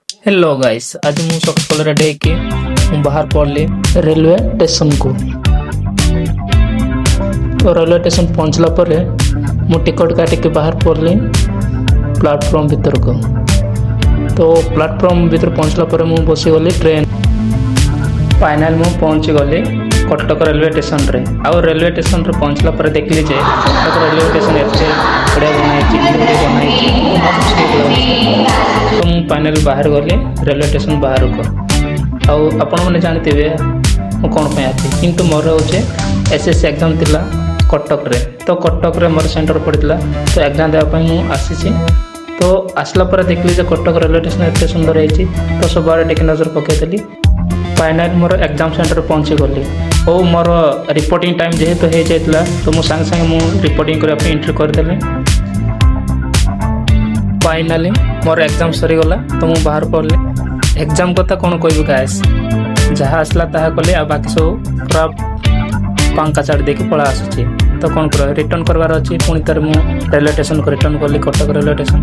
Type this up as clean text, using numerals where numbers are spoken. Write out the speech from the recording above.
Hello guys, आज ମୁଁ ସକାଳ ରେଡି ହେଇକି ମୁଁ ବାହାର ପଡ଼ିଲି ରେଲୱେ ଷ୍ଟେସନକୁ। ତ ରେଲୱେ ଷ୍ଟେସନ ପହଞ୍ଚିଲା ପରେ ମୁଁ ଟିକଟ କାଟିକି ବାହାର ପଡ଼ିଲି ପ୍ଲାଟଫର୍ମ ଭିତରକୁ। ତ ପ୍ଲାଟଫର୍ମ ଭିତରେ ପହଞ୍ଚିଲା ପରେ ମୁଁ ବସିଗଲି ଟ୍ରେନ୍। ଫାଇନାଲ ମୁଁ ପହଞ୍ଚିଗଲି କଟକ ରେଲୱେ ଷ୍ଟେସନରେ। ଆଉ ରେଲୱେ ଷ୍ଟେସନରେ ପହଞ୍ଚିଲା ପରେ ଦେଖିଲି ଯେ କଟକ ରେଲୱେ ଷ୍ଟେସନ ଏତେ ବଢ଼ିଆ ବନାହେଇଛି, ବନାହେଇଛି, ତ ମୁଁ ଫାଇନାଲି ବାହାର ଗଲି ରେଲୱେ ଷ୍ଟେସନ ବାହାରକୁ। ଆଉ ଆପଣମାନେ ଜାଣିଥିବେ ମୁଁ କ'ଣ ପାଇଁ ଆସିଛି, କିନ୍ତୁ ମୋର ହେଉଛି SSC ଏକ୍ଜାମ୍ ଥିଲା କଟକରେ। ତ କଟକରେ ମୋର ସେଣ୍ଟର ପଡ଼ିଥିଲା, ତ ଏକ୍ଜାମ୍ ଦେବା ପାଇଁ ମୁଁ ଆସିଛି। ତ ଆସିଲା ପରେ ଦେଖିଲି ଯେ କଟକ ରେଲୱେ ଷ୍ଟେସନ ଏତେ ସୁନ୍ଦର ହେଇଛି, ତ ସବୁଆଡ଼େ ଟିକେ ନଜର ପକାଇଦେଲି। ଫାଇନାଲି ମୋର ଏକ୍ଜାମ୍ ସେଣ୍ଟର ପହଞ୍ଚିଗଲି। ଓ ମୋର ରିପୋର୍ଟିଂ ଟାଇମ୍ ଯେହେତୁ ହେଇଯାଇଥିଲା, ତ ମୁଁ ସାଙ୍ଗେ ସାଙ୍ଗେ ମୁଁ ରିପୋର୍ଟିଂ କରିବା ପାଇଁ ଏଣ୍ଟ୍ରି କରିଦେଲି। ଫାଇନାଲି ମୋର ଏକ୍ଜାମ୍ ସରିଗଲା, ତ ମୁଁ ବାହାର ପଡ଼ିଲି। ଏକ୍ଜାମ୍ କଥା କ'ଣ କହିବି ଗାଇସ୍, ଯାହା ଆସିଲା ତାହା କଲି, ଆଉ ବାକି ସବୁ ପୁରା ପାଙ୍କା ଛାଡ଼ି ଦେଇକି ପଳେଇ ଆସୁଛି। ତ କ'ଣ କରିବା, ରିଟର୍ଣ୍ଣ କରିବାର ଅଛି। ପୁଣି ଥରେ ମୁଁ ରେଲୱେ ଷ୍ଟେସନକୁ ରିଟର୍ଣ୍ଣ କଲି, କଟକ ରେଲୱେ ଷ୍ଟେସନ।